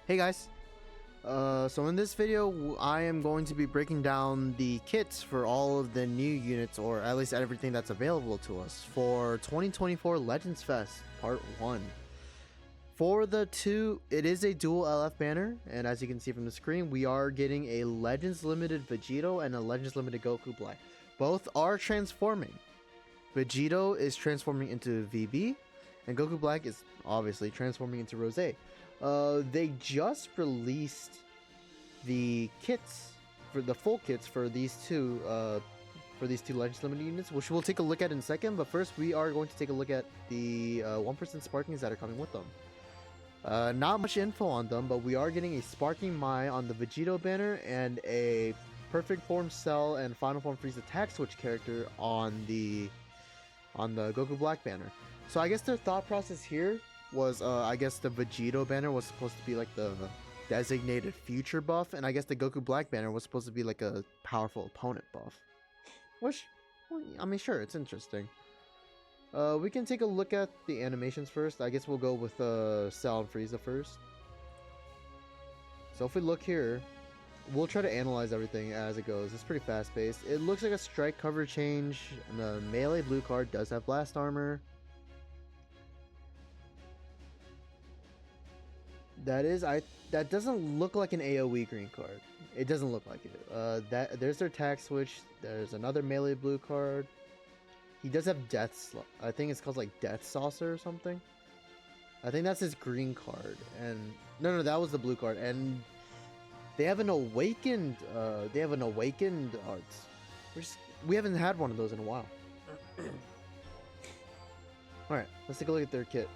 Hey guys, so in this video I am going to be breaking down the kits for all of the new units, or at least everything that's available to us for 2024 Legends Fest Part 1. For the two, it is a dual LF banner, and as you can see from the screen, we are getting a Legends Limited Vegito and a Legends Limited Goku Black. Both are transforming. Vegito is transforming into VB, and Goku Black is obviously transforming into Rose. They just released the kits for the full kits for these two Legends Limited units, which we'll take a look at in a second. But first, we are going to take a look at the 1% Sparkings that are coming with them. Not much info on them, but we are getting a Sparking Mai on the Vegito banner and a Perfect Form Cell and Final Form Freeze attack switch character on the Goku Black banner. So I guess their thought process here was, I guess the Vegito banner was supposed to be like the designated future buff, and I guess the Goku Black banner was supposed to be like a powerful opponent buff. Which, well, I mean, sure, it's interesting. We can take a look at the animations first. I guess we'll go with Cell and Frieza first. So if we look here, we'll try to analyze everything as it goes. It's pretty fast paced. It looks like a strike cover change, and the melee blue card does have blast armor. That doesn't look like an AoE green card. It doesn't look like it. There's their attack switch. There's another melee blue card. He does have I think it's called like Death Saucer or something. I think that's his green card. And no, that was the blue card. And they have an awakened. Arts. We haven't had one of those in a while. All right, let's take a look at their kit.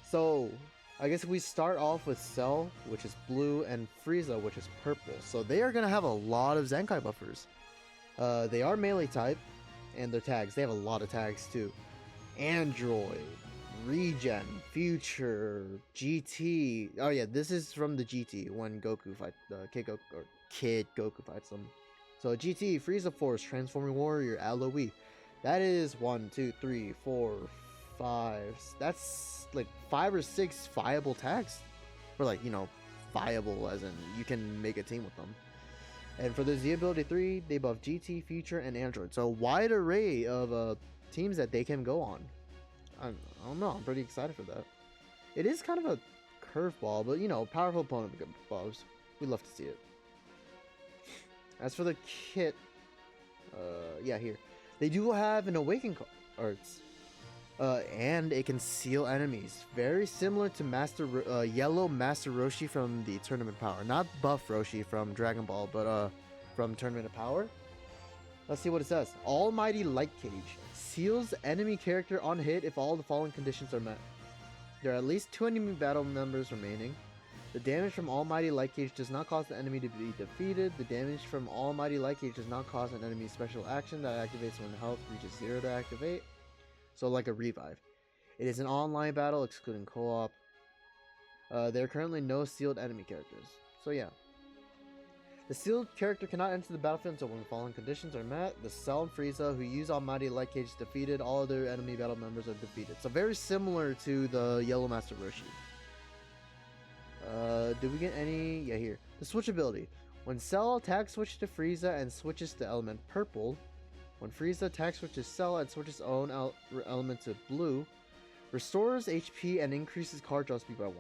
So I guess we start off with Cell, which is blue, and Frieza, which is purple. So they are gonna have a lot of Zenkai buffers. They are melee type. And their tags, they have a lot of tags too. Android, Regen, Future, GT. Oh yeah, this is from the GT when Goku Kid Goku fights them. So GT, Frieza Force, Transforming Warrior, Aloe. That is 1, 2, 3, 4, 5. That's like 5 or 6 viable tags. Or like, viable as in you can make a team with them. And for the Z ability 3, they buff GT, Future, and Android. So a wide array of teams that they can go on. I don't know. I'm pretty excited for that. It is kind of a curveball, but powerful opponent buffs. We love to see it. As for the kit, yeah, here they do have an Awaken Arts, and it can seal enemies. Very similar to Yellow Master Roshi from the Tournament Power. Not Buff Roshi from Dragon Ball, but from Tournament of Power. Let's see what it says. Almighty Light Cage. Seals enemy character on hit if all the following conditions are met. There are at least 2 enemy battle members remaining. The damage from Almighty Light Cage does not cause the enemy to be defeated. The damage from Almighty Light Cage does not cause an enemy special action that activates when health reaches 0 to activate. So like a revive. It is an online battle excluding co-op. There are currently no sealed enemy characters. So yeah. The sealed character cannot enter the battlefield until when the following conditions are met. The Cell and Frieza who use Almighty Light Cage defeated. All other enemy battle members are defeated. So very similar to the Yellow Master Roshi. Did we get any? Yeah, here. The switch ability. When Cell attack switches to Frieza and switches to element purple. When Frieza attack switches Cell and switches own element to blue, restores HP and increases card draw speed by 1.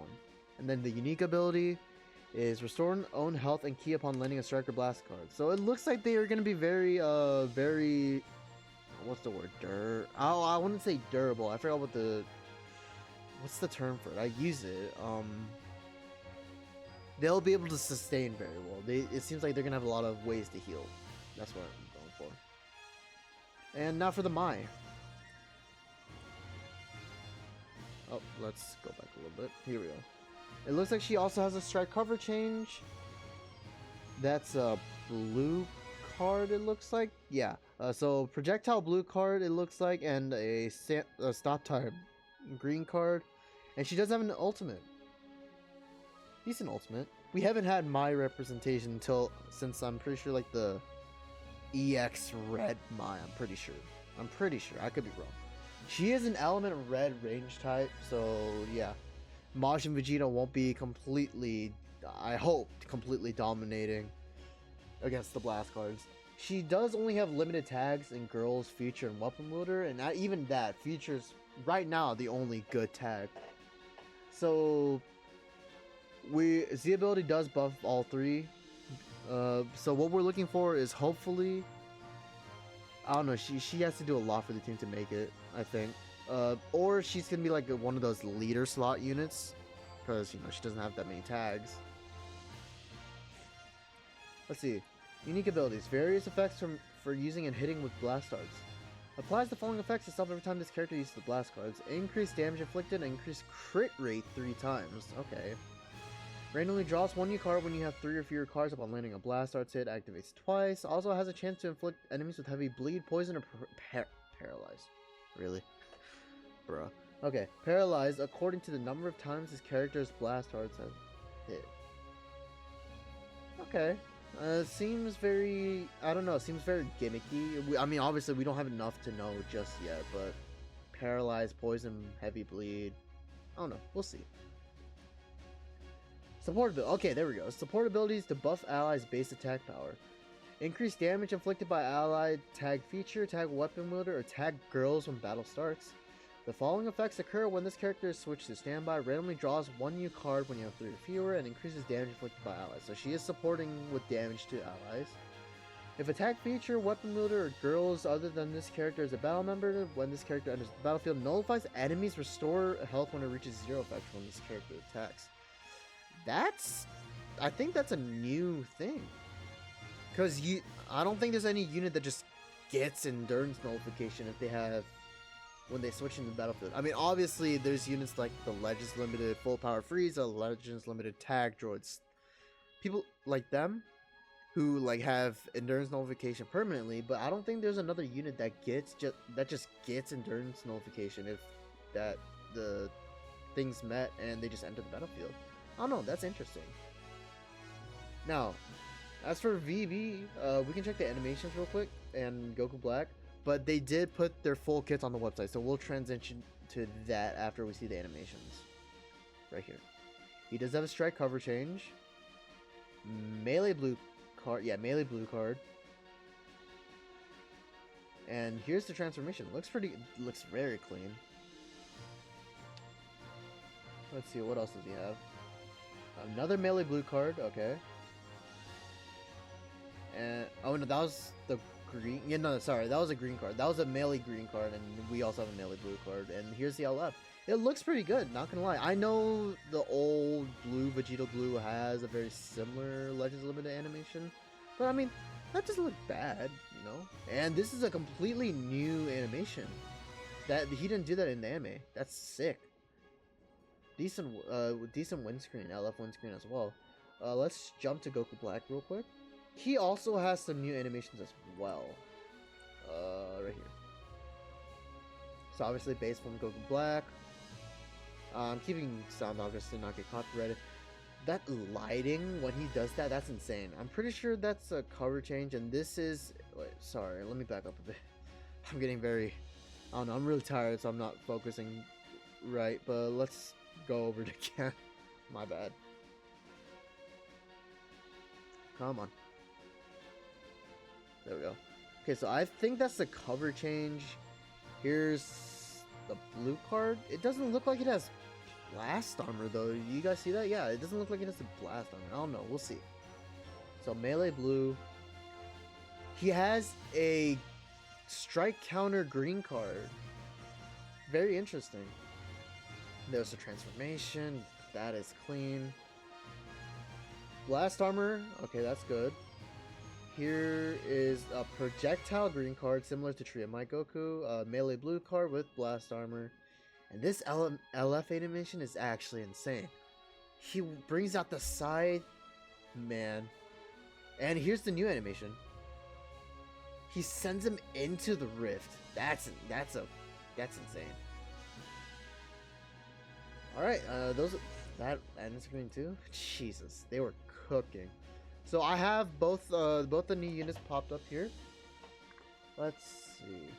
And then the unique ability is restore own health and ki upon landing a strike or blast card. So it looks like they are going to be very, what's the word? I wouldn't say durable. I forgot what's the term for it? I use it. They'll be able to sustain very well. It seems like they're going to have a lot of ways to heal. That's what I'm going for. And now for the Mai. Oh, let's go back a little bit. Here we go. It looks like she also has a strike cover change. That's a blue card, it looks like. Yeah. So projectile blue card, it looks like, and a stop time green card. And she does have an ultimate. Decent ultimate. We haven't had Mai representation since I'm pretty sure like the EX Red Mai. I'm pretty sure. I could be wrong. She is an element red range type, so yeah. Majin Vegeta won't be completely, I hope, completely dominating against the blast cards. She does only have limited tags in Girls, Future, and Weapon Wielder, and not even that. Future's right now the only good tag. So Z ability does buff all three. So what we're looking for is hopefully, I don't know, she has to do a lot for the team to make it, I think. Or she's gonna be like one of those leader slot units, because you know she doesn't have that many tags. Let's see. Unique abilities. Various effects for using and hitting with blast cards. Applies the following effects to self every time this character uses the blast cards. Increase damage inflicted and increase crit rate 3 times. Okay. Randomly draws 1 new card when you have 3 or fewer cards upon landing a blast arts hit. Activates twice. Also has a chance to inflict enemies with heavy bleed, poison, or paralyze. Really? Bruh. Okay. Paralyzed according to the number of times his character's blast arts have hit. Okay. Seems very, I don't know, seems very gimmicky. I mean, obviously, we don't have enough to know just yet, but paralyzed, poison, heavy bleed. I don't know. We'll see. Support ability. Okay, there we go. Support abilities to buff allies' base attack power. Increase damage inflicted by allied tag feature, tag weapon wielder, or tag girls when battle starts. The following effects occur when this character is switched to standby. Randomly draws 1 new card when you have 3 or fewer, and increases damage inflicted by allies. So she is supporting with damage to allies. If a tag feature, weapon wielder, or girls other than this character is a battle member, when this character enters the battlefield, nullifies enemies, restore health when it reaches 0 effect when this character attacks. I think that's a new thing. Because I don't think there's any unit that just gets endurance nullification if they have, when they switch into the battlefield. I mean, obviously, there's units like the Legends Limited Full Power Frieza, Legends Limited Tag Droids. People like them who like have endurance nullification permanently, but I don't think there's another unit that just gets endurance nullification if that the things met and they just enter the battlefield. I don't know, that's interesting. Now, as for VB, we can check the animations real quick and Goku Black. But they did put their full kits on the website, so we'll transition to that after we see the animations. Right here. He does have a strike cover change. Melee blue card. Yeah, melee blue card. And here's the transformation. Looks very clean. Let's see, what else does he have? Another melee blue card, okay. And, oh no, that was the green. Yeah, no, sorry, that was a green card. That was a melee green card, and we also have a melee blue card. And here's the LF. It looks pretty good, not gonna lie. I know the old blue Vegito blue has a very similar Legends Limited animation, but I mean, that doesn't look bad, you know. And this is a completely new animation. That he didn't do that in the anime. That's sick. Decent windscreen, LF windscreen as well. Let's jump to Goku Black real quick. He also has some new animations as well. Right here. So obviously base from Goku Black. I'm keeping sound off just to not get copyrighted. That lighting, when he does that, that's insane. I'm pretty sure that's a cover change, and this is... Wait, sorry, let me back up a bit. I'm getting very... I don't know, I'm really tired, so I'm not focusing right, but let's go over it again. My bad. Come on. There we go. Okay, so I think that's the cover change. Here's the blue card. It doesn't look like it has blast armor, though. You guys see that? Yeah, it doesn't look like it has the blast armor. I don't know. We'll see. So, melee blue. He has a strike counter green card. Very interesting. There's a transformation. That is clean. Blast armor. Okay, that's good. Here is a projectile green card similar to Trio My Goku. A melee blue card with blast armor. And this LF animation is actually insane. He brings out the side. Man. And here's the new animation. He sends him into the rift. That's insane. Alright, that ends screen too? Jesus, they were cooking. So I have both the new units popped up here. Let's see.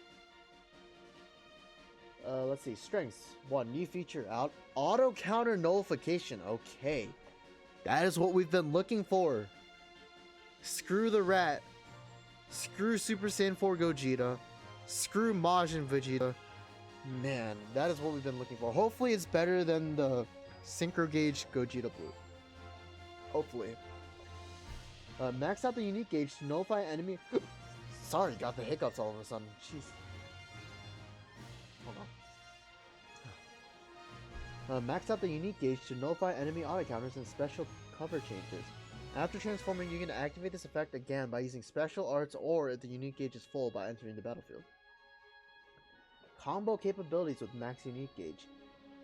Let's see. Strengths. 1. New feature out. Auto counter nullification. Okay. That is what we've been looking for. Screw the rat. Screw Super Saiyan 4 Gogeta. Screw Majin Vegeta. Man, that is what we've been looking for. Hopefully it's better than the Synchro Gauge Gogeta Blue. Hopefully. Max out the unique gauge to nullify enemy... Sorry, got the hiccups all of a sudden. Jeez. Hold on. Max out the unique gauge to nullify enemy auto counters and special cover changes. After transforming, you can activate this effect again by using special arts or if the unique gauge is full by entering the battlefield. Combo capabilities with max unique gauge.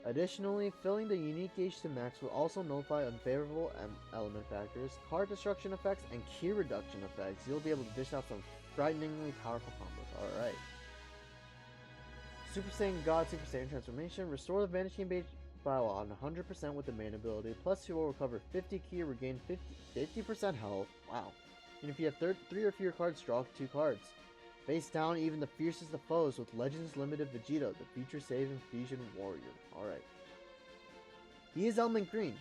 Additionally, filling the unique gauge to max will also nullify unfavorable element factors, card destruction effects, and key reduction effects. You'll be able to dish out some frighteningly powerful combos. Alright. Super Saiyan God Super Saiyan Transformation. Restore the vanishing gauge by 100% with the main ability. Plus you will recover 50 ki, regain 50% health. Wow. And if you have 3 or fewer cards, draw 2 cards. Face down even the fiercest of foes with Legends Limited Vegito, the Future Save and Fusion Warrior. Alright. He is Element Green.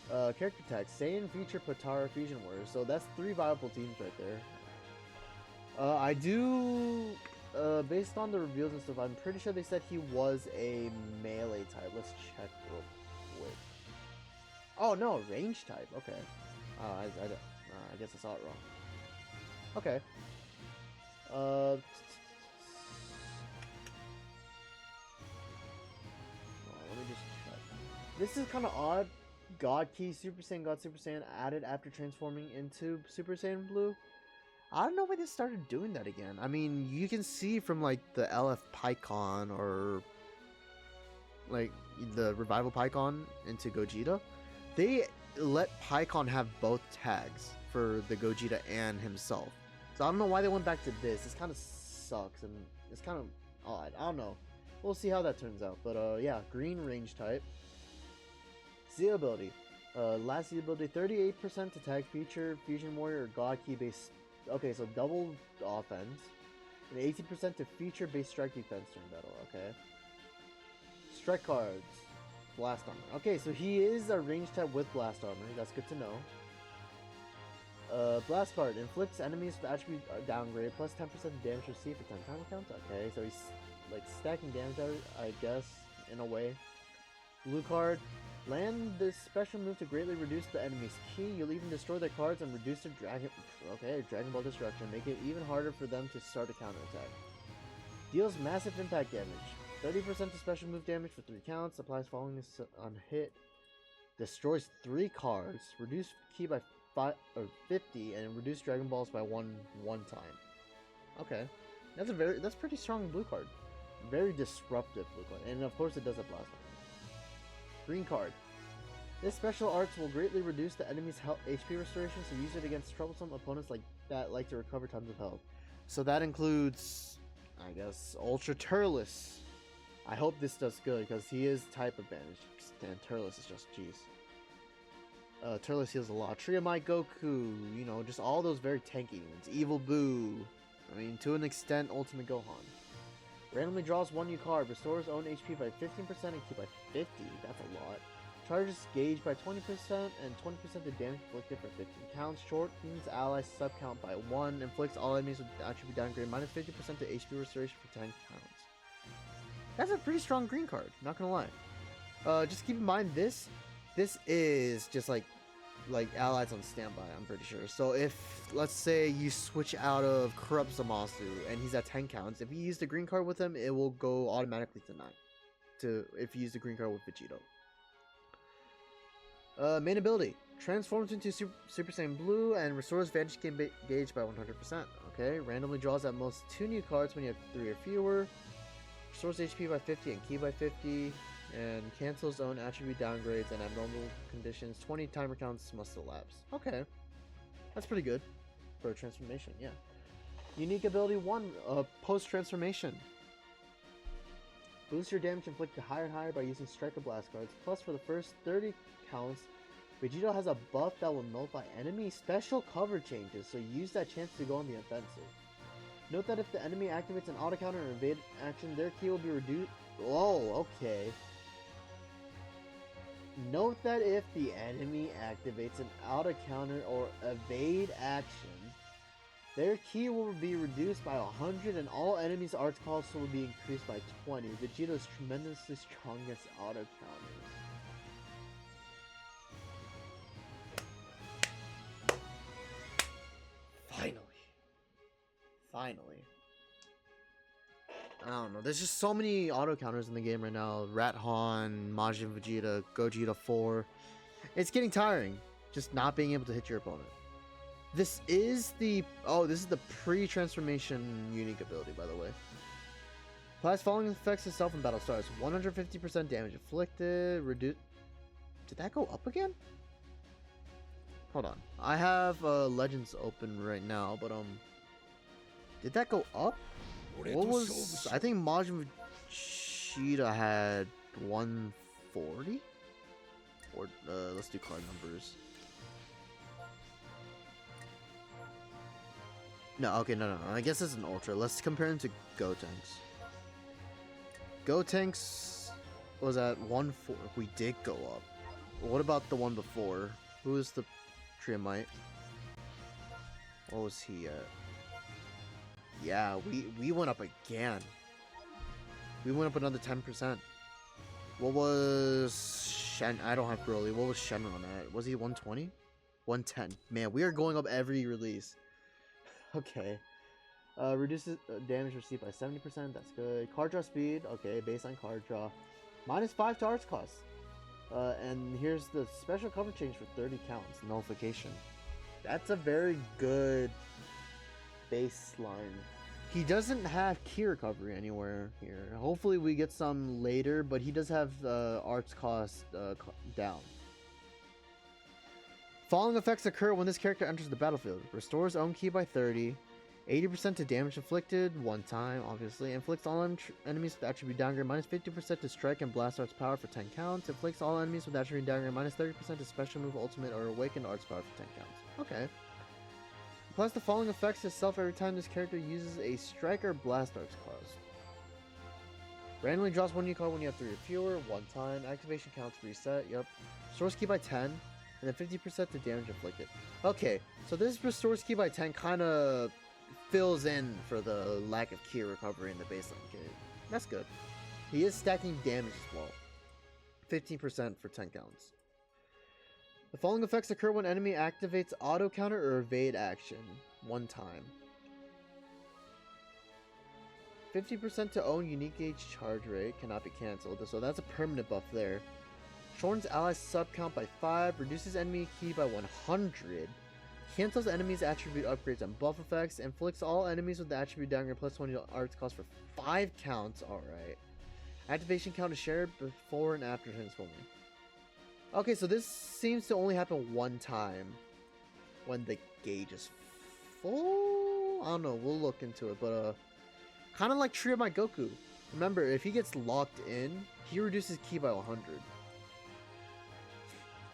Character tag, Saiyan Future Potara Fusion Warrior. So that's 3 viable teams right there. I do... based on the reveals and stuff, I'm pretty sure they said he was a melee type. Let's check real quick. Oh no, range type. Okay. I guess I saw it wrong. Okay. Let me just check. This is kind of odd. God Key Super Saiyan God Super Saiyan added after transforming into Super Saiyan Blue. I don't know why they started doing that again. I mean, you can see from like the LF Pycon or like the Revival Pycon into Gogeta, they let Pycon have both tags for the Gogeta and himself. So I don't know why they went back to this. This kind of sucks and it's kind of odd. I don't know. We'll see how that turns out. But yeah, green range type. Z ability. Last Z ability, 38% to tag feature, Fusion Warrior, or God Key based. Okay, so double offense. And 18% to feature based strike defense during battle. Okay. Strike cards. Blast armor. Okay, so he is a range type with blast armor. That's good to know. Blast card inflicts enemies with attribute downgrade plus 10% damage received for 10 time counts. Okay, so he's like stacking damage out, I guess, in a way. Blue card, land this special move to greatly reduce the enemy's ki. You'll even destroy their cards and reduce their dragon ball destruction, make it even harder for them to start a counterattack. Deals massive impact damage, 30% to special move damage for 3 counts. Applies following on hit. Destroys 3 cards. Reduce ki by 50 and reduce Dragon Balls by one time. Okay, that's pretty strong blue card. Very disruptive blue card, and of course it does a blast. Green card. This special arts will greatly reduce the enemy's health HP restoration, so use it against troublesome opponents like that like to recover tons of health. So that includes, I guess, Ultra Turles. I hope this does good because he is type advantage. And Turles is just jeez. Turles heals a lot. Triamite Goku, you know, just all those very tanky ones. Evil Boo, I mean, to an extent, Ultimate Gohan. Randomly draws 1 new card, restores own HP by 15% and ki by 50, that's a lot. Charges gauge by 20% and 20% to damage inflicted for 15 counts. Shortens ally sub count by 1, inflicts all enemies with attribute downgrade, minus 50% to HP restoration for 10 counts. That's a pretty strong green card, not gonna lie. Just keep in mind this is just like allies on standby, I'm pretty sure. So if, let's say you switch out of Corrupt Zamasu and he's at 10 counts, if you use the green card with him, it will go automatically to 9. If you use the green card with Vegito. Main ability. Transforms into Super Saiyan Blue and restores Vantage Gauge by 100%. Okay, randomly draws at most 2 new cards when you have 3 or fewer. Restores HP by 50 and ki by 50. And cancels own attribute downgrades and abnormal conditions. 20 timer counts must elapse. Okay. That's pretty good for a transformation, yeah. Unique ability 1, post-transformation. Boost your damage inflicted higher and higher by using Striker Blast cards. Plus, for the first 30 counts, Vegito has a buff that will nullify enemy special cover changes, so use that chance to go on the offensive. Note that if the enemy activates an auto counter or evade action, their ki will be reduced. Oh, okay. Note that if the enemy activates an auto counter or evade action, their ki will be reduced by 100 and all enemies' arts cost will be increased by 20. Vegito's tremendously strongest auto counters. Finally. I don't know. There's just so many auto counters in the game right now. Rathan, Majin Vegeta, Gogeta 4. It's getting tiring. Just not being able to hit your opponent. This is the pre-transformation unique ability, by the way. Applies following effects itself in battle starts. 150% damage inflicted. Reduce. Did that go up again? Hold on. I have Legends open right now, but did that go up? What was... I think Majin Vegeta had 140? Or, let's do card numbers. No, okay, no. I guess it's an Ultra. Let's compare him to Gotenks. Gotenks was at 140. We did go up. What about the one before? Who is the Triamite? What was he at? Yeah, we went up again. We went up another 10%. What was Shen? I don't have Broly. What was Shenron at? Was he 120? 110. Man, we are going up every release. Okay. Reduces damage received by 70%. That's good. Card draw speed. Okay, baseline card draw. -5 to arts cost. And here's the special cover change for 30 counts. Nullification. That's a very good baseline. He doesn't have ki recovery anywhere here. Hopefully we get some later, but he does have arts cost down. Following effects occur when this character enters the battlefield. Restores own ki by 30. 80% to damage inflicted, one time, obviously. Inflicts all enemies with attribute downgrade, -50% to strike and blast arts power for 10 counts. Inflicts all enemies with attribute downgrade, -30% to special move, ultimate, or awakened arts power for 10 counts. Okay. Plus the following effects itself every time this character uses a strike or blast arts cost. Randomly draws one new card when you have 3 or fewer, one time. Activation counts reset, yep. Restores ki by 10, and then 50% to damage inflicted. Okay, so this restores ki by 10 kind of fills in for the lack of ki recovery in the baseline kit. That's good. He is stacking damage as well. 15% for 10 counts. The following effects occur when enemy activates auto counter or evade action. One time. 50% to own unique gauge charge rate. Cannot be cancelled. So that's a permanent buff there. Shortens ally sub count by 5. Reduces enemy ki by 100. Cancels enemies' attribute upgrades and buff effects. Inflicts all enemies with the attribute downgrade plus 20 arts cost for 5 counts. Alright. Activation count is shared before and after transforming. Okay, so this seems to only happen one time. When the gauge is full? I don't know, we'll look into it. But, kind of like Trio My Goku. Remember, if he gets locked in, he reduces ki by 100.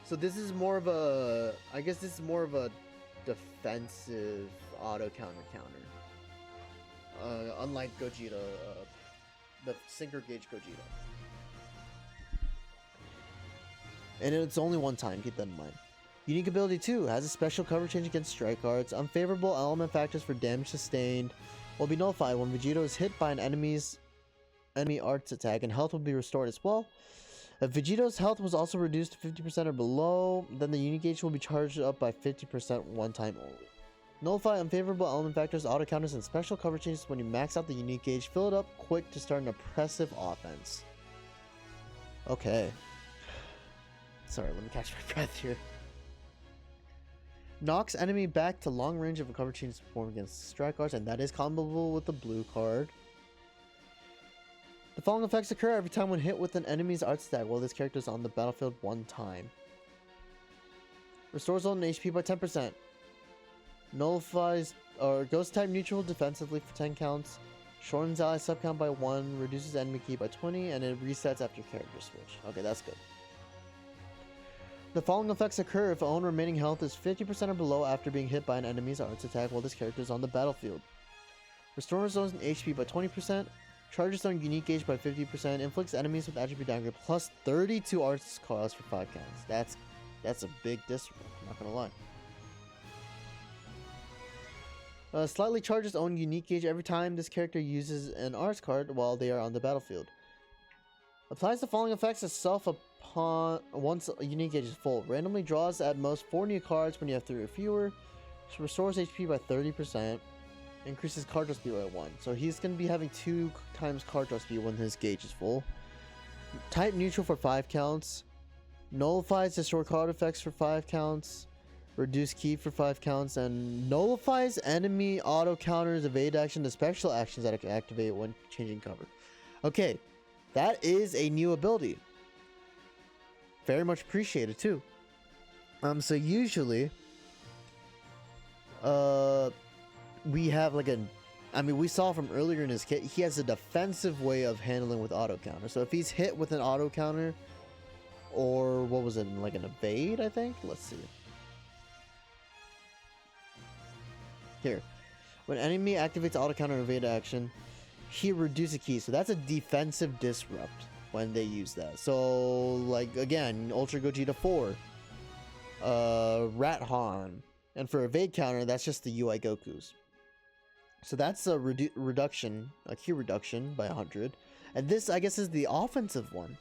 So this is more of a... I guess this is more of a defensive auto counter. Unlike Gogeta, the sinker gauge Gogeta. And it's only one time, keep that in mind. Unique ability 2 has a special cover change against strike cards. Unfavorable element factors for damage sustained will be nullified when Vegito is hit by an enemy arts attack, and health will be restored as well. If Vegito's health was also reduced to 50% or below, then the unique gauge will be charged up by 50% one time only. Nullify unfavorable element factors, auto counters, and special cover changes when you max out the unique gauge. Fill it up quick to start an oppressive offense. Okay. Sorry, let me catch my breath here. Knocks enemy back to long range if a cover change is performed against strike cards, and that is comboable with the blue card. The following effects occur every time when hit with an enemy's art stack while this character is on the battlefield one time. Restores own HP by 10%. Nullifies or ghost type neutral defensively for 10 counts. Shortens ally sub count by 1. Reduces enemy ki by 20, and it resets after character switch. Okay, that's good. The following effects occur if own remaining health is 50% or below after being hit by an enemy's arts attack while this character is on the battlefield. Restores own HP by 20%. Charges own unique gauge by 50%. Inflicts enemies with attribute downgrade plus 32 arts cost for 5 counts. That's a big disrespect, I'm not gonna lie. Slightly charges own unique gauge every time this character uses an arts card while they are on the battlefield. Applies the following effects itself upon once a unique gauge is full. Randomly draws at most 4 new cards when you have 3 or fewer. Restores HP by 30%. Increases card draw speed by 1. So he's going to be having 2 times card draw speed when his gauge is full. Type neutral for 5 counts. Nullifies destroy card effects for 5 counts. Reduce key for 5 counts. And nullifies enemy auto counters, evade action, and special actions that can activate when changing cover. Okay, that is a new ability. Very much appreciated too. So usually, we have like we saw from earlier in his kit, he has a defensive way of handling with auto counter. So if he's hit with an auto counter, or what was it, like an evade, I think? Let's see. Here. When enemy activates auto counter or evade action, he reduces key. So that's a defensive disrupt when they use that. So, like, again, Ultra Gogeta 4. Rat Han. And for evade counter, that's just the UI Gokus. So that's a reduction, a key reduction by 100. And this, I guess, is the offensive one.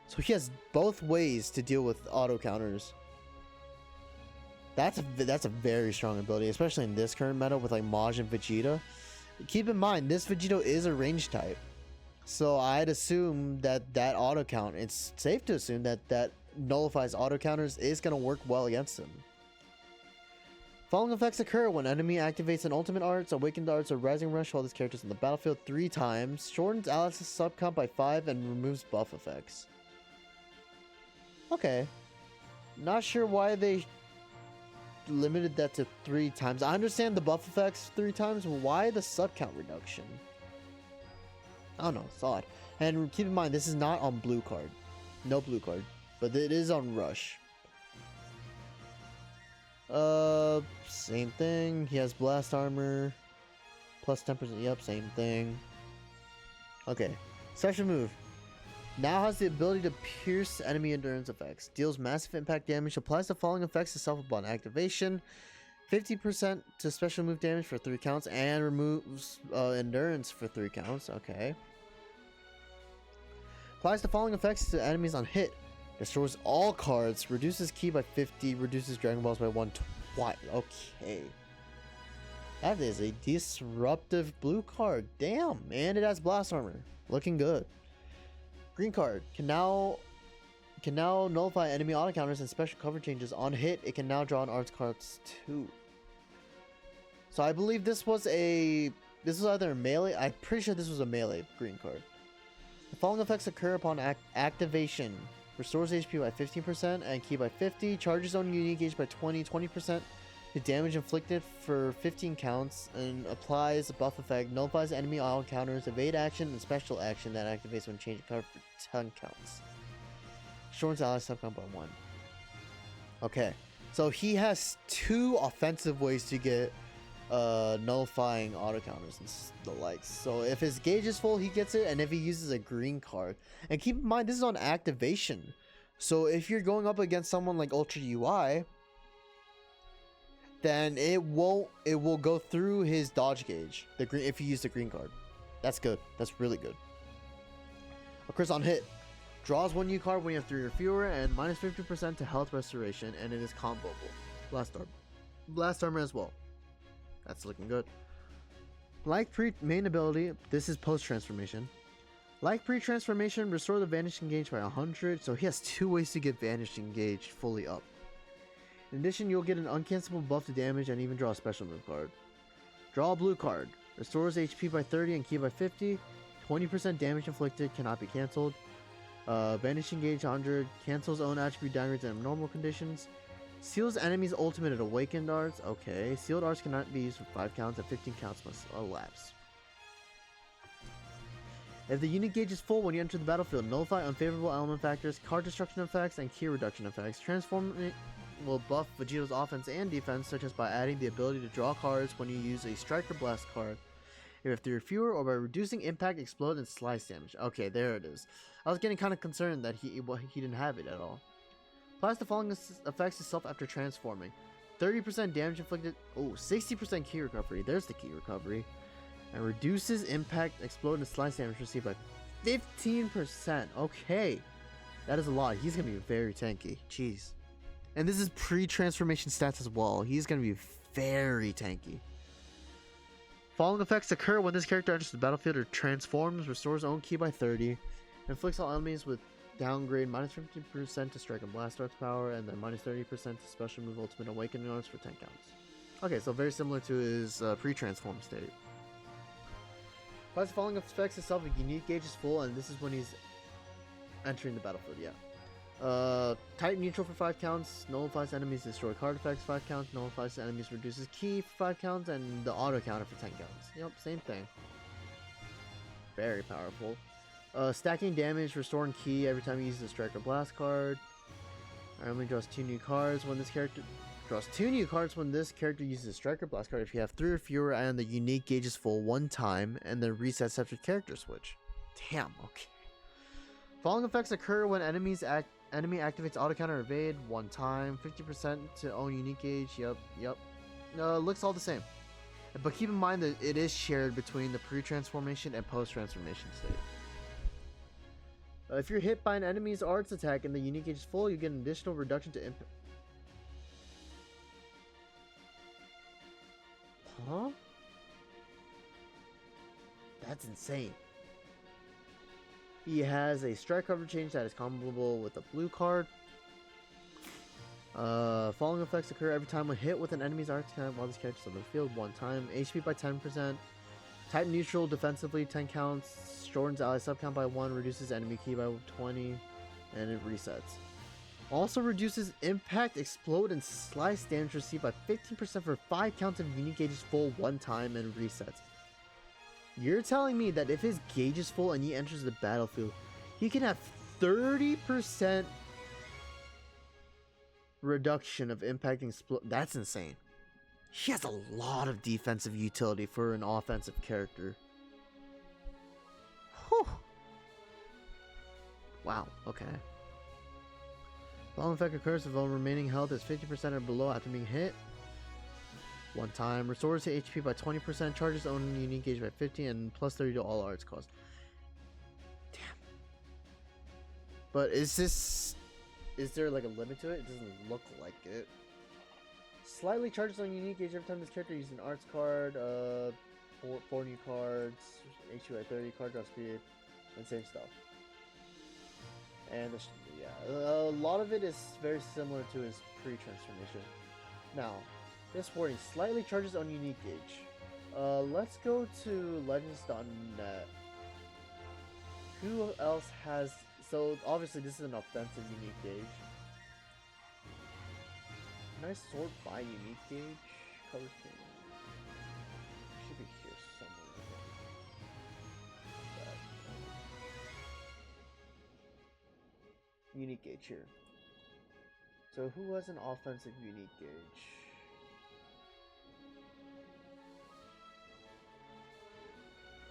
So he has both ways to deal with auto counters. That's a very strong ability, especially in this current meta with like Maj and Vegeta. Keep in mind, this Vegito is a range type. So I'd assume that auto count, it's safe to assume that nullifies auto counters is going to work well against him. Following effects occur when enemy activates an ultimate arts, awakened arts, or rising rush while this character is in the battlefield 3 times, shortens Alice's sub count by 5, and removes buff effects. Okay. Not sure why they limited that to 3 times. I understand the buff effects 3 times, but why the sub count reduction? I don't know, it's odd. And keep in mind, this is not on blue card. No blue card. But it is on rush. Same thing. He has blast armor. Plus 10%. Yep, same thing. Okay. Special move. Now has the ability to pierce enemy endurance effects. Deals massive impact damage. Applies the following effects to self upon activation. 50% to special move damage for 3 counts. And removes endurance for 3 counts. Okay. Applies the following effects to enemies on hit. Destroys all cards. Reduces key by 50. Reduces Dragon Balls by 1 twice. Okay. That is a disruptive blue card. Damn. And it has blast armor. Looking good. Green card. Can now nullify enemy auto counters and special cover changes. On hit, it can now draw an arts cards too. So I believe this was either a melee. I'm pretty sure this was a melee green card. The following effects occur upon activation. Restores HP by 15% and key by 50. Charges own unique gauge by 20% to damage inflicted for 15 counts, and applies a buff effect. Nullifies enemy auto counters, evade action, and special action that activates when changing cover for 10 counts. Shortens ally sub count by 1. Okay, so he has 2 offensive ways to get nullifying auto counters and the likes. So if his gauge is full, he gets it, and if he uses a green card, and keep in mind this is on activation, so if you're going up against someone like Ultra UI, then it will go through his dodge gauge, the green, if you use the green card. That's good. That's really good. Of course, on hit, draws 1 new card when you have 3 or fewer, and minus 50% to health restoration, and it is comboable. Blast armor as well. That's looking good. Like main ability, this is post-transformation. Like pre-transformation, restore the vanishing gauge by 100, so he has 2 ways to get vanishing gauge fully up. In addition, you'll get an uncancelable buff to damage and even draw a special move card. Draw a blue card. Restores HP by 30 and key by 50. 20% damage inflicted, cannot be cancelled. Vanishing gauge 100. Cancels own attribute downgrades in abnormal conditions. Seals enemies ultimate at awakened arts. Okay. Sealed arts cannot be used for 5 counts and 15 counts must elapse. If the unit gauge is full when you enter the battlefield, nullify unfavorable element factors, card destruction effects, and key reduction effects. Transforming will buff Vegito's offense and defense, such as by adding the ability to draw cards when you use a Striker Blast card, if you have 3 or fewer, or by reducing impact, explode, and slice damage. Okay, there it is. I was getting kind of concerned that he didn't have it at all. Applies the following effects itself after transforming. 30% damage inflicted. Oh, 60% key recovery. There's the key recovery. And reduces impact, explode, and slice damage received by 15%. Okay. That is a lot. He's going to be very tanky. Jeez. And this is pre-transformation stats as well. He's going to be very tanky. Following effects occur when this character enters the battlefield or transforms, restores own ki by 30, inflicts all enemies with downgrade minus 50% to strike and blast arts power, and then minus 30% to special move ultimate awakening arts for 10 counts. Okay, so very similar to his pre-transform state. Plus, the following effects itself, a unique gauge is full, and this is when he's entering the battlefield, yeah. Type neutral for 5 counts, nullifies enemies, destroy card effects 5 counts, nullifies enemies, reduces ki for 5 counts, and the auto counter for 10 counts. Yep, same thing. Very powerful. Stacking damage, restoring ki every time he uses a strike or blast card. Randomly draws 2 new cards when this character uses a strike or blast card if you have 3 or fewer and the unique gauge is full 1 time, and then resets after character switch. Damn, okay. Following effects occur when enemy activates auto counter evade 1 time, 50% to own unique gauge. Yep. Looks all the same. But keep in mind that it is shared between the pre-transformation and post-transformation state. If you're hit by an enemy's arts attack and the unique gauge is full, you get an additional reduction to impact. Huh? That's insane. He has a strike cover change that is comboable with a blue card. Following effects occur every time when hit with an enemy's arts attack while this character is on the field 1 time. HP by 10%. Type neutral defensively 10 counts. Shortens ally subcount by 1. Reduces enemy ki by 20. And it resets. Also reduces impact, explode, and slice damage received by 15% for 5 counts of unique gauge is full 1 time and resets. You're telling me that if his gauge is full and he enters the battlefield, he can have 30% reduction of impact and explode? That's insane. He has a lot of defensive utility for an offensive character. Whew. Wow, okay. Following effect occurs if all remaining health is 50% or below after being hit 1 time. Restores to HP by 20%. Charges own unique gauge by 50 and plus 30 to all arts cost. Damn. But is there like a limit to it? It doesn't look like it. Slightly charges on unique gauge every time this character uses an arts card. 4 new cards. HP by 30. Card draw speed. And same stuff. And a lot of it is very similar to his pre-transformation. Now, this wording slightly charges on unique gauge. Let's go to legends.net. Who else has... So, obviously this is an offensive unique gauge. Can I sort by unique gauge? Color scheme. Should be here somewhere. Unique gauge here. So who has an offensive unique gauge?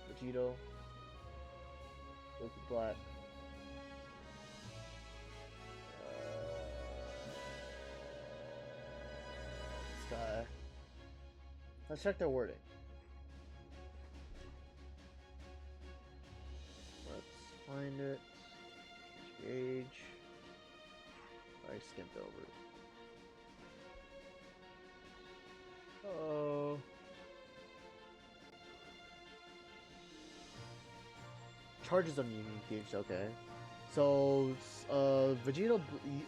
Vegito. Goku Black. This guy. Let's check their wording. Let's find it. Gauge. I skipped over it. Oh. Charges on unique gauge, okay. So, Vegito,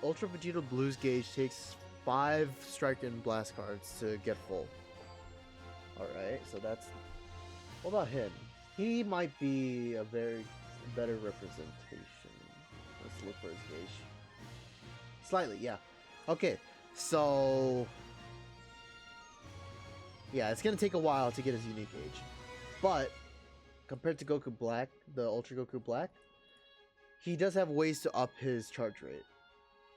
Ultra Vegito Blues gauge takes 5 strike and blast cards to get full. Alright, so that's... What about him? He might be a very better representation. Let's look for his gauge. Slightly, yeah. Okay, so... Yeah, it's gonna take a while to get his unique gauge. But, compared to Goku Black, the Ultra Goku Black, he does have ways to up his charge rate.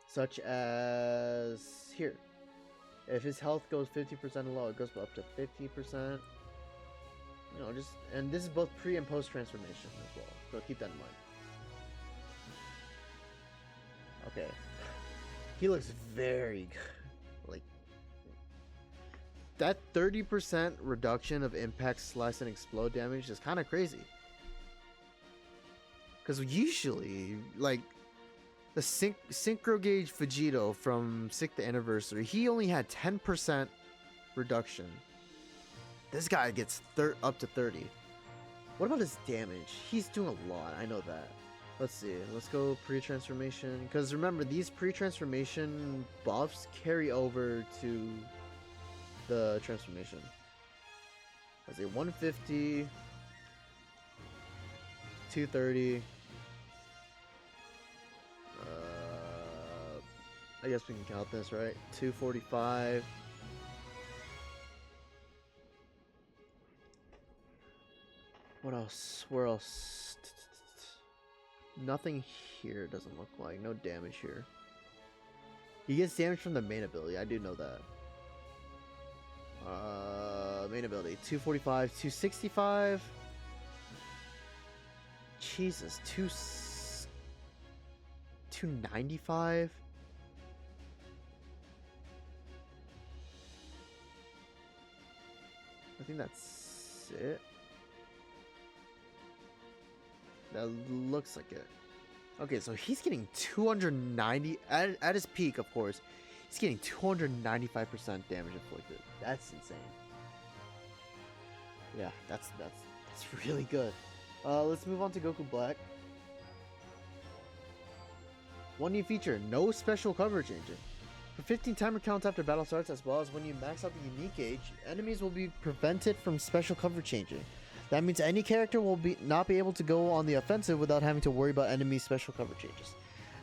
Such as... here. If his health goes 50% low, it goes up to 50%. You know, just, and this is both pre and post transformation as well, so keep that in mind. Okay, he looks very good. Like, that 30% reduction of impact, slice, and explode damage is kind of crazy. Because usually, like, the Synchro Gauge Vegito from 6th Anniversary, he only had 10% reduction. This guy gets up to 30. What about his damage? He's doing a lot, I know that. Let's see, let's go pre-transformation. Because remember, these pre-transformation buffs carry over to the transformation. Let's see, 150, 230. I guess we can count this, right? 245. What else? Where else? Nothing here, doesn't look like. No damage here. He gets damage from the main ability. I do know that. Main ability. 245, 265. Jesus, 295. I think that's it. That looks like it. Okay, so he's getting 290 at his peak, of course. He's getting 295% damage inflicted. That's insane. Yeah, that's really good. Let's move on to Goku Black. One new feature: no special cover changing. For 15 timer counts after battle starts, as well as when you max out the unique gauge, enemies will be prevented from special cover changing. That means any character will not be able to go on the offensive without having to worry about enemy special cover changes.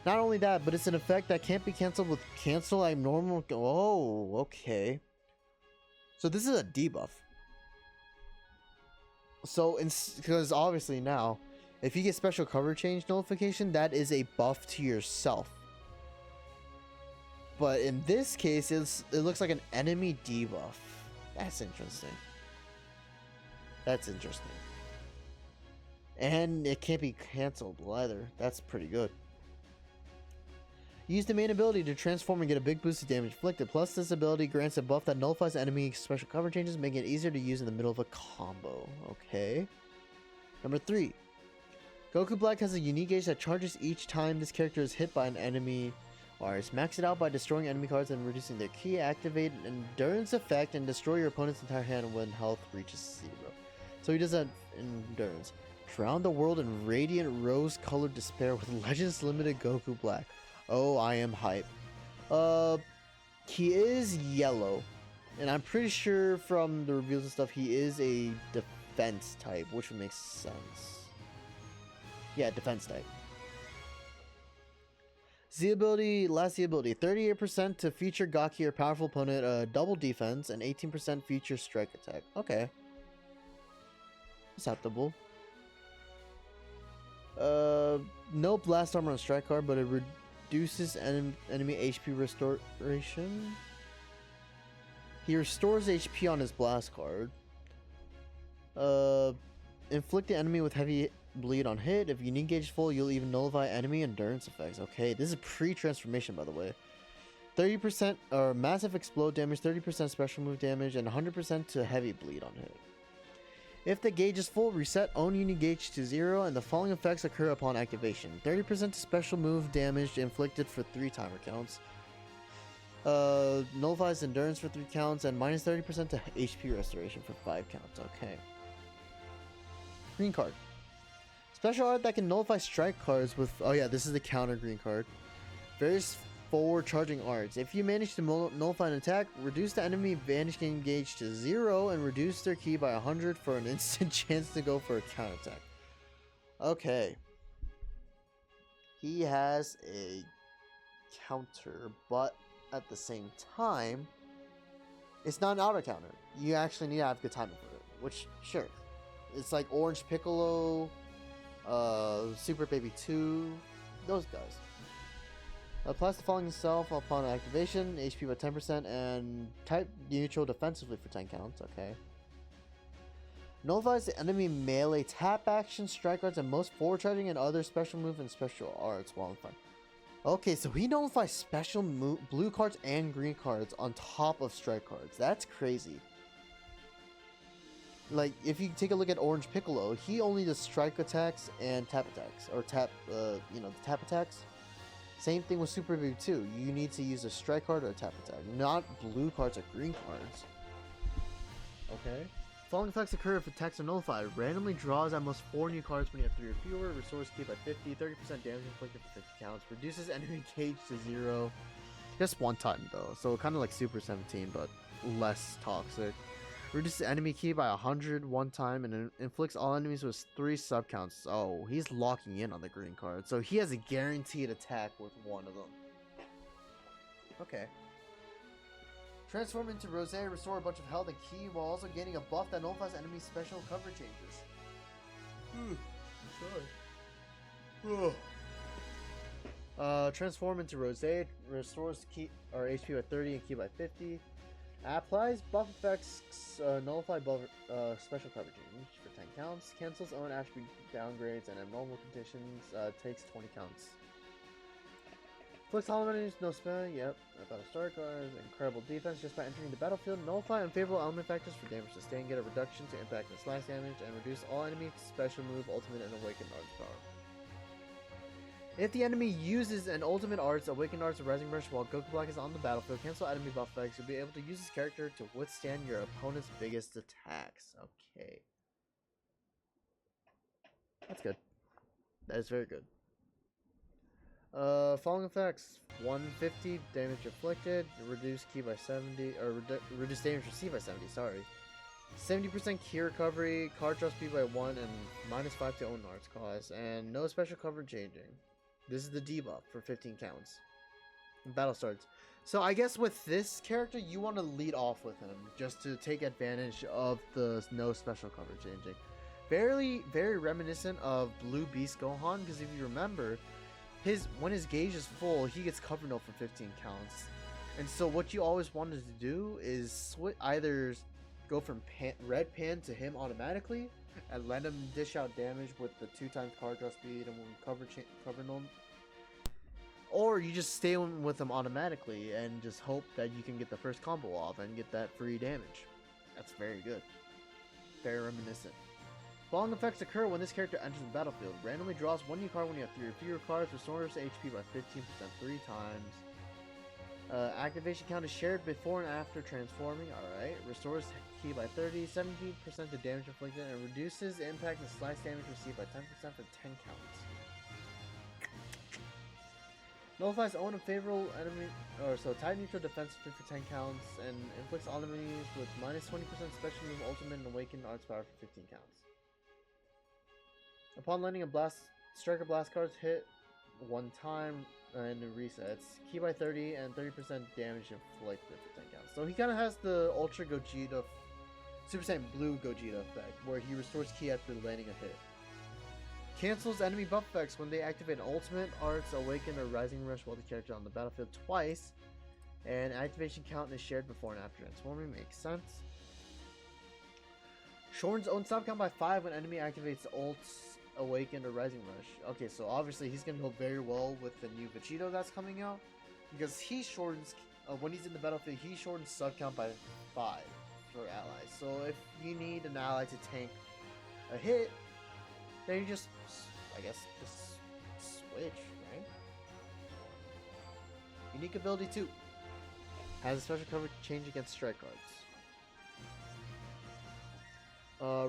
Not only that, but it's an effect that can't be cancelled with cancel abnormal. Oh, okay. So this is a debuff. So, because obviously now, if you get special cover change notification, that is a buff to yourself. But in this case, it looks like an enemy debuff. That's interesting. That's interesting. And it can't be cancelled either. That's pretty good. Use the main ability to transform and get a big boost of damage inflicted. Plus, this ability grants a buff that nullifies enemy special cover changes, making it easier to use in the middle of a combo. Okay. Number 3. Goku Black has a unique gauge that charges each time this character is hit by an enemy. Max it out by destroying enemy cards and reducing their ki. Activate an endurance effect and destroy your opponent's entire hand when health reaches 0. So he does that endurance. Drown the world in radiant rose-colored despair with Legends Limited Goku Black. Oh, I am hype. He is yellow, and I'm pretty sure from the reviews and stuff he is a defense type, which would make sense. Yeah, defense type. Z ability, last Z ability, 38% to feature Gaki or powerful opponent, double defense, and 18% feature strike attack. Okay. Acceptable. No blast armor on strike card, but it reduces enemy HP restoration. He restores HP on his blast card. Inflict the enemy with heavy bleed on hit. If unique gauge is full, you'll even nullify enemy endurance effects. Okay, this is pre-transformation, by the way. 30% or massive explode damage, 30% special move damage, and 100% to heavy bleed on hit. If the gauge is full, reset own unique gauge to 0, and the following effects occur upon activation. 30% to special move damage inflicted for 3 timer counts. Nullifies endurance for 3 counts, and minus 30% to HP restoration for 5 counts. Okay. Green card. Special art that can nullify strike cards with... Oh yeah, this is the counter green card. Various forward charging arts. If you manage to nullify an attack, reduce the enemy vanishing gauge to 0 and reduce their ki by 100 for an instant chance to go for a counterattack. Okay. He has a counter, but at the same time, it's not an auto counter. You actually need to have good timing for it, which, sure. It's like Orange Piccolo, Super Baby 2, those guys. Applies the following itself upon activation, HP by 10%, and type neutral defensively for 10 counts, okay. Nullifies the enemy melee tap action, strike cards, and most forward charging and other special move and special arts while in fight. Okay, so he nullifies special blue cards and green cards on top of strike cards. That's crazy. Like, if you take a look at Orange Piccolo, he only does strike attacks and tap attacks. Or tap, the tap attacks. Same thing with Super Baby 2. You need to use a strike card or a tap attack. Not blue cards or green cards. Okay. Following effects occur if attacks are nullified. Randomly draws at most 4 new cards when you have 3 or fewer. Restores key by 50. 30% damage inflicted for 50 counts. Reduces enemy cage to 0. Just one time though. So kind of like Super 17, but less toxic. Reduces enemy key by 100 one time and inflicts all enemies with 3 subcounts. Oh, he's locking in on the green card. So he has a guaranteed attack with one of them. Okay. Transform into Rose, restore a bunch of health and ki while also gaining a buff that nullifies enemy special cover changes. Sorry. Transform into Rose, restores ki or HP by 30 and ki by 50. Applies buff effects, nullify buff, special cover change for 10 counts. Cancels own attribute downgrades and abnormal conditions. Takes 20 counts. Flicks all enemies, no spell. Yep. Battle star cards. Incredible defense just by entering the battlefield. Nullify unfavorable element factors for damage sustained. Get a reduction to impact and slash damage. And reduce all enemy special move, ultimate, and awakened arts power. If the enemy uses an ultimate arts, awakened arts, or rising rush while Goku Black is on the battlefield, cancel enemy buff effects. You'll be able to use this character to withstand your opponent's biggest attacks. Okay. That's good. That is very good. Following effects: 150 damage inflicted, reduce ki by 70, or reduce damage received by 70. Sorry, 70% key recovery, card draw speed by 1, and -5 to own arts cost, and no special cover changing. This is the debuff for 15 counts. Battle starts. So I guess with this character, you want to lead off with him just to take advantage of the no special cover changing. Very reminiscent of Blue Beast Gohan, because if you remember, when his gauge is full, he gets cover no for 15 counts. And so what you always wanted to do is either go from red pan to him automatically and let him dish out damage with the 2x card draw speed and cover no, or you just stay with him automatically and just hope that you can get the first combo off and get that free damage. That's very good. Very reminiscent. Following effects occur when this character enters the battlefield. Randomly draws 1 new card when you have 3 or fewer cards. Restores HP by 15% 3 times. Activation count is shared before and after transforming. Alright. Restores ki by 30, 17% of damage inflicted, and reduces impact and slice damage received by 10% for 10 counts. Nullifies own unfavorable enemy, type neutral defense for 10 counts, and inflicts all enemies with -20% special move, ultimate, and awakened arts power for 15 counts. Upon landing a striker blast cards hit 1 time and it resets. Ki by 30 and 30% damage inflicted for 10 counts. So he kind of has the Ultra Gogeta, Super Saiyan Blue Gogeta effect, where he restores ki after landing a hit. Cancels enemy buff effects when they activate an ultimate, arts, awaken, or rising rush while the character on the battlefield twice. And activation count is shared before and after transforming. Makes sense. Shorten's own stop count by 5 when enemy activates ults, awakened, or rising rush. Okay, so obviously he's gonna go very well with the new Vegito that's coming out, because he shortens when he's in the battlefield. He shortens sub count by 5 for allies. So if you need an ally to tank a hit, then you just, I guess, just switch, right? Unique ability 2 has a special cover change against strike cards.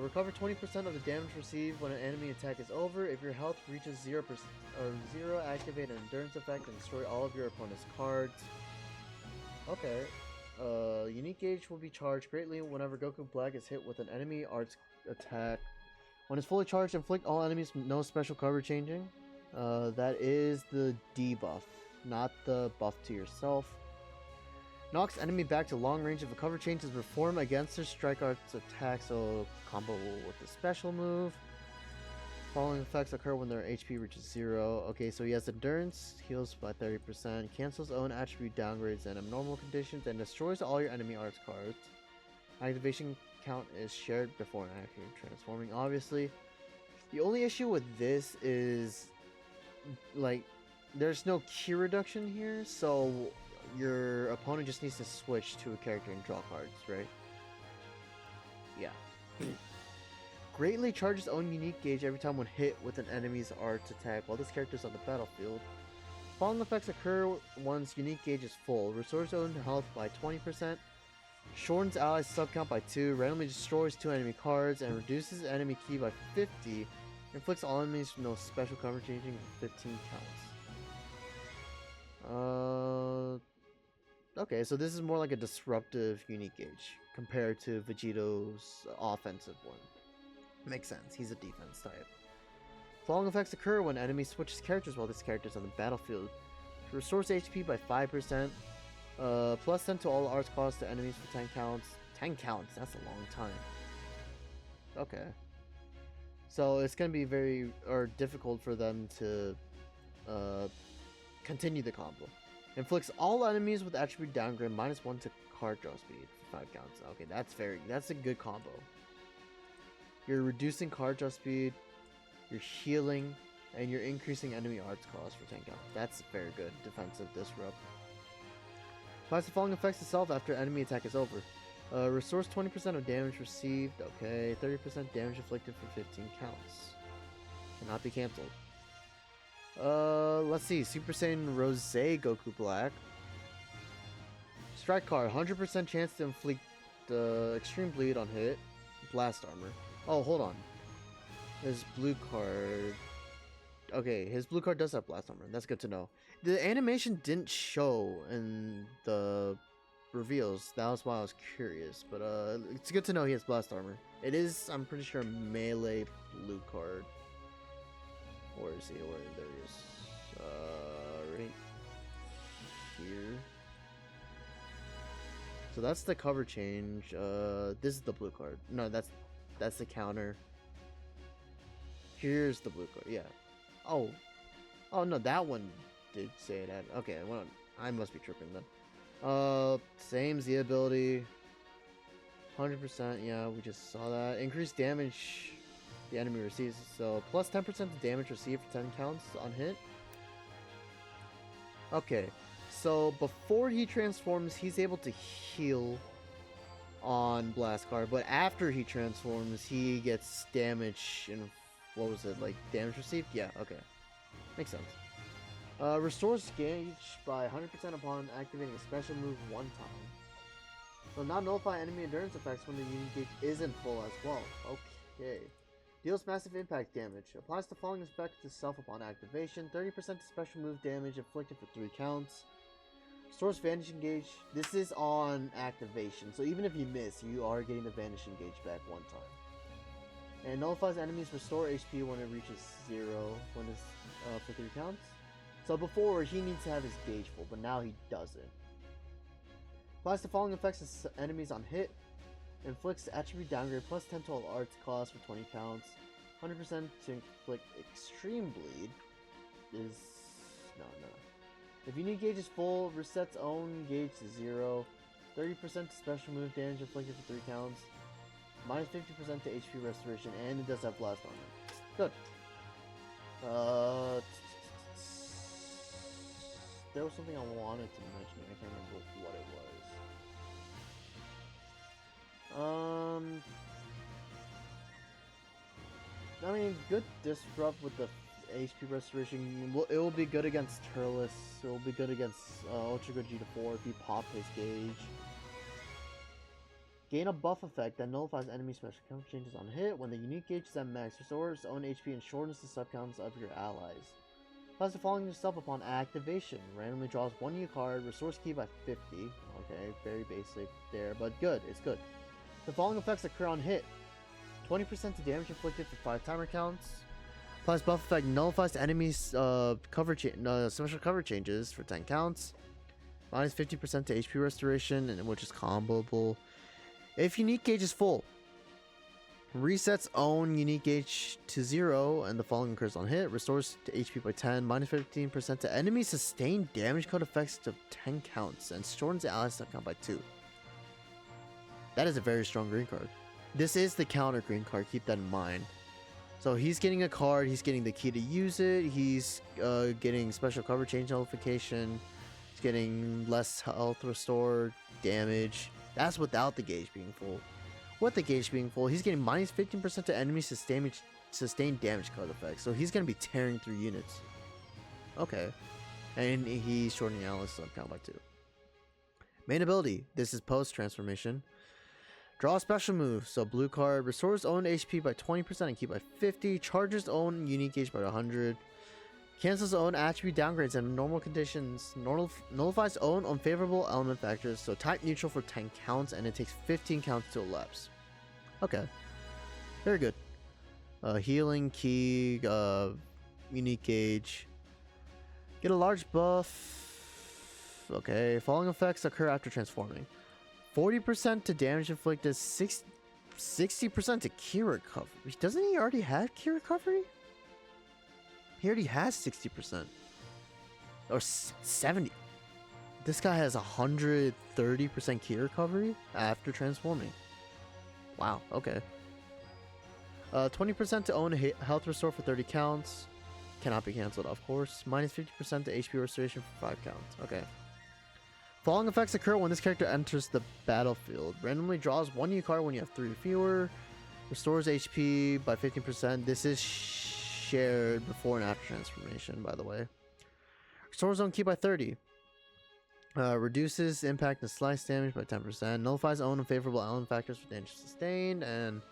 Recover 20% of the damage received when an enemy attack is over. If your health reaches 0%, activate an endurance effect and destroy all of your opponent's cards. Okay. Unique gauge will be charged greatly whenever Goku Black is hit with an enemy arts attack. When it's fully charged, inflict all enemies with no special cover changing. That is the debuff, not the buff to yourself. Knocks enemy back to long range if a cover change is performed against their strike arts attack, so combo with the special move. Following effects occur when their HP reaches 0. Okay, so he has endurance, heals by 30%, cancels own attribute downgrades and abnormal conditions, and destroys all your enemy arts cards. Activation count is shared before and after transforming, obviously. The only issue with this is, like, there's no key reduction here, so your opponent just needs to switch to a character and draw cards, right? Yeah. Greatly charges own unique gauge every time when hit with an enemy's arts attack while this character is on the battlefield. Following effects occur once unique gauge is full. Restores own health by 20%, shortens allies sub count by 2, randomly destroys 2 enemy cards, and reduces enemy key by 50. Inflicts all enemies with no special cover changing for 15 counts. Okay, so this is more like a disruptive unique gauge compared to Vegito's offensive one. Makes sense, he's a defense type. Following effects occur when enemy switches characters while this character is on the battlefield. Restores HP by 5%. Plus 10 to all arts cost to enemies for 10 counts. 10 counts, that's a long time. Okay. So it's going to be very difficult for them to continue the combo. Inflicts all enemies with attribute downgrade -1 to card draw speed for 5 counts. Okay, that's a good combo. You're reducing card draw speed, you're healing, and you're increasing enemy arts cost for 10 counts. That's very good defensive disrupt. Applies the following effects itself after enemy attack is over. Restores 20% of damage received. Okay, 30% damage inflicted for 15 counts. Cannot be cancelled. Let's see. Super Saiyan Rose Goku Black. Strike card. 100% chance to inflict extreme bleed on hit. Blast armor. Oh, hold on. His blue card. Okay, his blue card does have blast armor. That's good to know. The animation didn't show in the reveals. That was why I was curious. But it's good to know he has blast armor. It is, I'm pretty sure, melee blue card. Where is he? Where there he is. Right here. So that's the cover change. This is the blue card. No, that's the counter. Here's the blue card. Yeah. Oh no, that one did say that. Okay, well, I must be tripping then. Same Z ability. 100%. Yeah, we just saw that. Increased damage the enemy receives. So plus 10% of damage received for 10 counts on hit. Okay, so before he transforms, he's able to heal on blast card, but after he transforms, he gets damage in, what was it, like damage received? Yeah, okay, makes sense. Restores gauge by 100% upon activating a special move one time. Will not nullify enemy endurance effects when the unit gauge isn't full as well. Okay. Deals massive impact damage. Applies the following effect to self upon activation. 30% to special move damage inflicted for 3 counts. Restores vanishing gauge. This is on activation, so even if you miss, you are getting the vanishing gauge back one time. And nullifies enemies restore HP when it reaches 0 when it's for 3 counts. So before, he needs to have his gauge full, but now he doesn't. Applies the following effects to enemies on hit. Inflicts attribute downgrade plus 10 to all arts cost for 20 counts. 100% to inflict extreme bleed is... no. If unit gauge is full, resets own gauge to 0. 30% to special move damage inflicted for 3 counts. Minus 50% to HP restoration, and it does have blast armor. Good. There was something I wanted to mention, I can't remember what it was. I mean, good disrupt with the HP restoration. It will be good against Turles. It will be good against Ultra Gogeta 4 if you pop his gauge. Gain a buff effect that nullifies enemy special count changes on hit. When the unique gauge is at max, restores own HP and shortens the subcounts of your allies. Plus the following yourself upon activation. Randomly draws 1 new card, restores key by 50. Okay, very basic there, but good. It's good. The following effects occur on hit. 20% to damage inflicted for 5 timer counts. Plus buff effect nullifies enemies special cover changes for 10 counts. Minus 50% to HP restoration, and which is comboable. If unique gauge is full, resets own unique gauge to 0, and the following occurs on hit. Restores to HP by 10. Minus 15% to enemy sustained damage code effects to 10 counts, and shortens the ally sub count by 2. That is a very strong green card. This is the counter green card, keep that in mind. So he's getting a card, he's getting the key to use it, he's getting special cover change notification, he's getting less health restore, damage. That's without the gauge being full. With the gauge being full, he's getting minus 15% to enemy sustained damage card effects. So he's going to be tearing through units. Okay. And he's shortening Alice count by 2. Main ability, this is post transformation. Draw a special move. So blue card restores own HP by 20% and keep by 50. Charges own unique gauge by 100. Cancels own attribute downgrades and normal conditions. Nullifies own unfavorable element factors. So type neutral for 10 counts and it takes 15 counts to elapse. Okay. Very good. Healing key, unique gauge. Get a large buff. Okay. Following effects occur after transforming. 40% to damage inflicted, 60% to key recovery. Doesn't he already have key recovery? He already has 60%. Or 70. This guy has 130% key recovery after transforming. Wow, okay. 20% to own health restore for 30 counts. Cannot be cancelled, of course. Minus 50% to HP restoration for 5 counts. Okay. Following effects occur when this character enters the battlefield. Randomly draws 1 new card when you have 3 or fewer. Restores HP by 15%. This is shared before and after transformation, by the way. Restores own key by 30. Reduces impact and slice damage by 10%. Nullifies own unfavorable element factors for damage sustained. And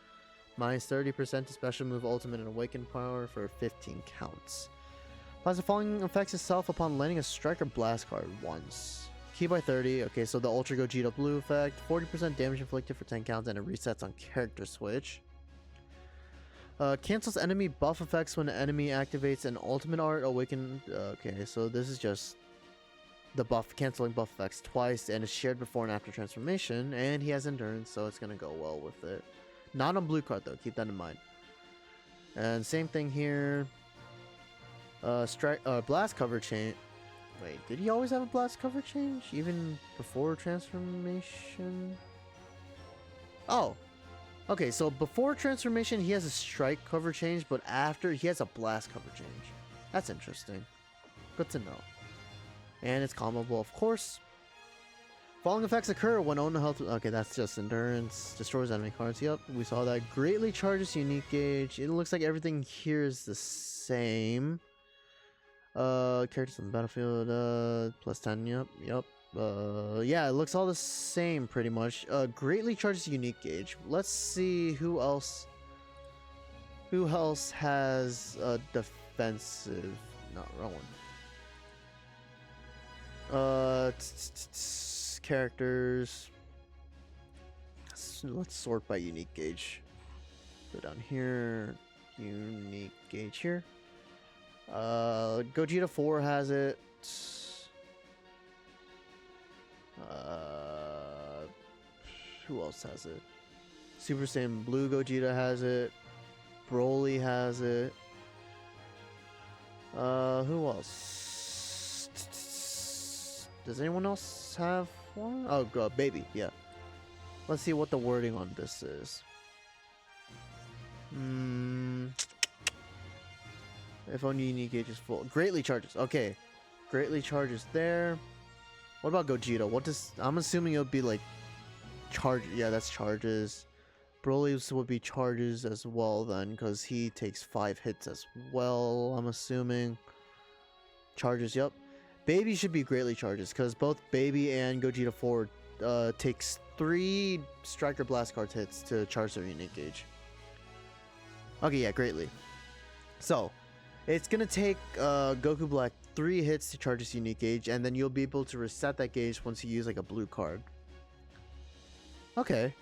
minus 30% to special move ultimate and awakened power for 15 counts. Applies the following effects itself upon landing a strike or blast card once. Key by 30. Okay, so the Ultra Gogeta blue effect. 40% damage inflicted for 10 counts and it resets on character switch. Cancels enemy buff effects when the enemy activates an ultimate art awakened. Okay, so this is just the buff, canceling buff effects twice and is shared before and after transformation. And he has endurance, so it's going to go well with it. Not on blue card though, keep that in mind. And same thing here. Blast cover change. Wait, did he always have a blast cover change? Even before transformation? Oh. Okay, so before transformation, he has a strike cover change, but after, he has a blast cover change. That's interesting. Good to know. And it's comboable, of course. Following effects occur when own health. Okay, that's just endurance. Destroys enemy cards. Yep, we saw that. Greatly charges unique gauge. It looks like everything here is the same. Characters on the battlefield, plus 10, yep. Yeah, it looks all the same pretty much. Greatly charges unique gauge. Let's see who else has a defensive, not wrong one. Characters. Let's sort by unique gauge. Go down here, unique gauge here. Gogeta 4 has it. Who else has it? Super Saiyan Blue Gogeta has it. Broly has it. Who else? Does anyone else have one? Oh, Baby, yeah. Let's see what the wording on this is. If only unique gauge is full. Greatly charges. Okay. Greatly charges there. What about Gogeta? What does... I'm assuming it would be like... Charge... Yeah, that's charges. Broly's would be charges as well then, because he takes 5 hits as well, I'm assuming. Charges, yep. Baby should be greatly charges, because both Baby and Gogeta 4 takes 3 Striker Blast Card hits to charge their unique gauge. Okay, yeah, greatly. So... It's gonna take Goku Black 3 hits to charge his unique gauge, and then you'll be able to reset that gauge once you use like a blue card. Okay.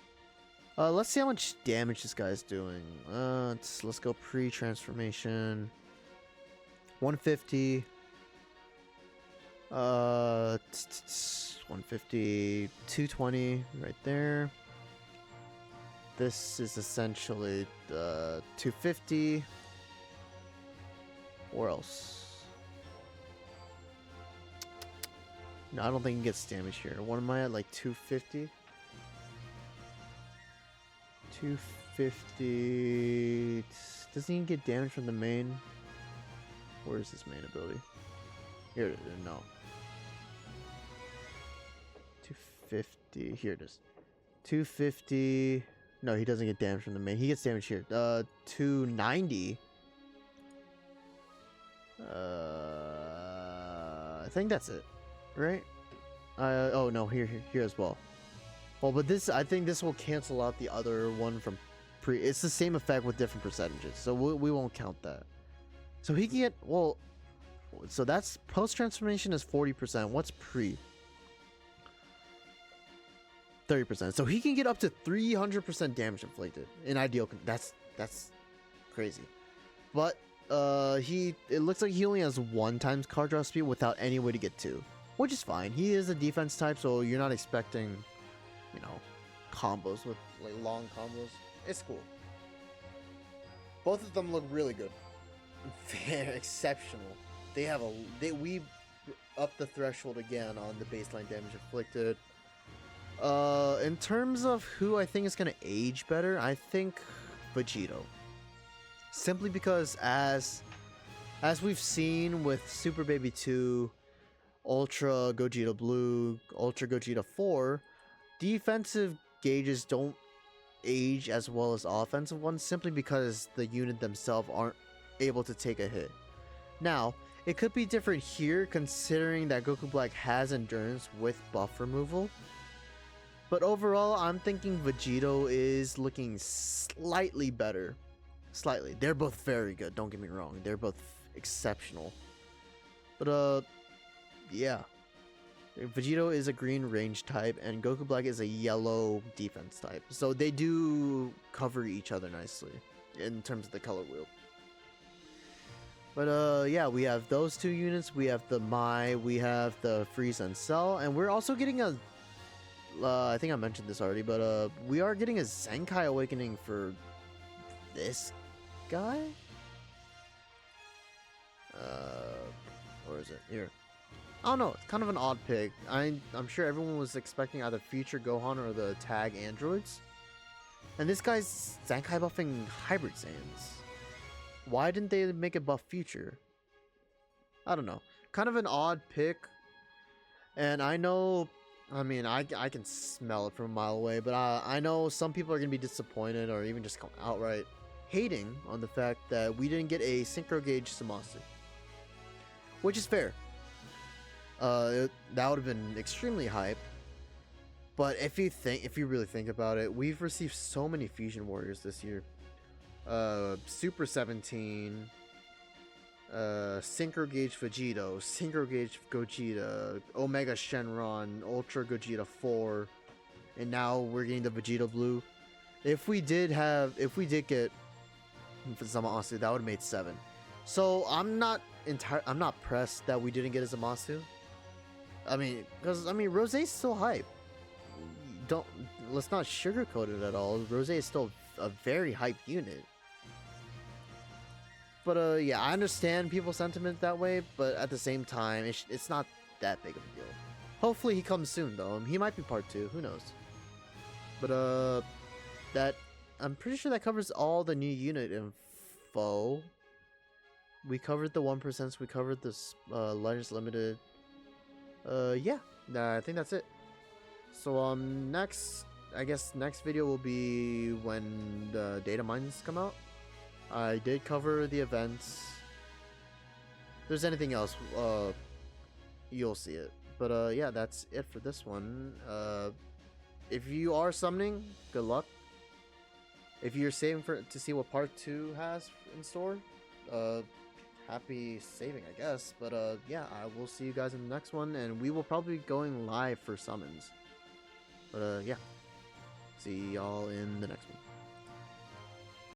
Let's see how much damage this guy's doing. Let's go pre-transformation. 150. 150, 220 right there. This is essentially 250. Or else? No, I don't think he gets damage here. What am I at? Like 250? 250. Doesn't he get damage from the main? Where is his main ability? Here it is. No. 250. Here it is. 250. No, he doesn't get damage from the main. He gets damage here. 290. I think that's it, right? Oh no, here as well. Well, but this, I think this will cancel out the other one from pre. It's the same effect with different percentages, so we won't count that. So he can get, well, so that's post transformation is 40%. What's pre? 30%. So he can get up to 300% damage inflicted in ideal. That's crazy. But it looks like he only has 1 times card draw speed without any way to get 2, which is fine. He is a defense type, so you're not expecting, you know, combos with like long combos. It's cool. Both of them look really good. They're exceptional. We upped the threshold again on the baseline damage inflicted. In terms of who I think is gonna age better, I think Vegito. Simply because as we've seen with Super Baby 2, Ultra Gogeta Blue, Ultra Gogeta 4, defensive gauges don't age as well as offensive ones simply because the unit themselves aren't able to take a hit. Now, it could be different here considering that Goku Black has endurance with buff removal. But overall, I'm thinking Vegito is looking slightly better. Slightly. They're both very good, don't get me wrong. They're both exceptional. But, yeah. Vegito is a green range type, and Goku Black is a yellow defense type. So they do cover each other nicely in terms of the color wheel. But, yeah, we have those 2 units. We have the Mai, we have the Frieza and Cell, and we're also getting a... I think I mentioned this already, but we are getting a Zenkai Awakening for this guy? Where is it? Here. I don't know. It's kind of an odd pick. I'm sure everyone was expecting either Future Gohan or the Tag Androids. And this guy's Zenkai buffing Hybrid Saiyans. Why didn't they make it buff Future? I don't know. Kind of an odd pick. And I know... I mean, I can smell it from a mile away, but I know some people are going to be disappointed or even just outright hating on the fact that we didn't get a Synchro Gauge Zamasu. Which is fair. That would have been extremely hype. But if you really think about it, we've received so many Fusion Warriors this year. Super 17... Synchro Gauge Vegito, Synchro Gauge Gogeta, Omega Shenron, Ultra Gogeta 4, and now we're getting the Vegito Blue. If we did get Zamasu, that would have made 7. So I'm not pressed that we didn't get a Zamasu. I mean, because Rosé's still hype. Let's not sugarcoat it at all. Rosé is still a very hype unit. But, yeah, I understand people's sentiment that way, but at the same time, it's not that big of a deal. Hopefully he comes soon, though. He might be part 2, who knows. But, I'm pretty sure that covers all the new unit info. We covered the 1%, we covered this, Legends Limited. Yeah, I think that's it. So, next video will be when the data mines come out. I did cover the events. If there's anything else, you'll see it. But yeah, that's it for this one. If you are summoning, good luck. If you're saving to see what part 2 has in store, happy saving, I guess. But yeah, I will see you guys in the next one, and we will probably be going live for summons. But yeah, see y'all in the next one.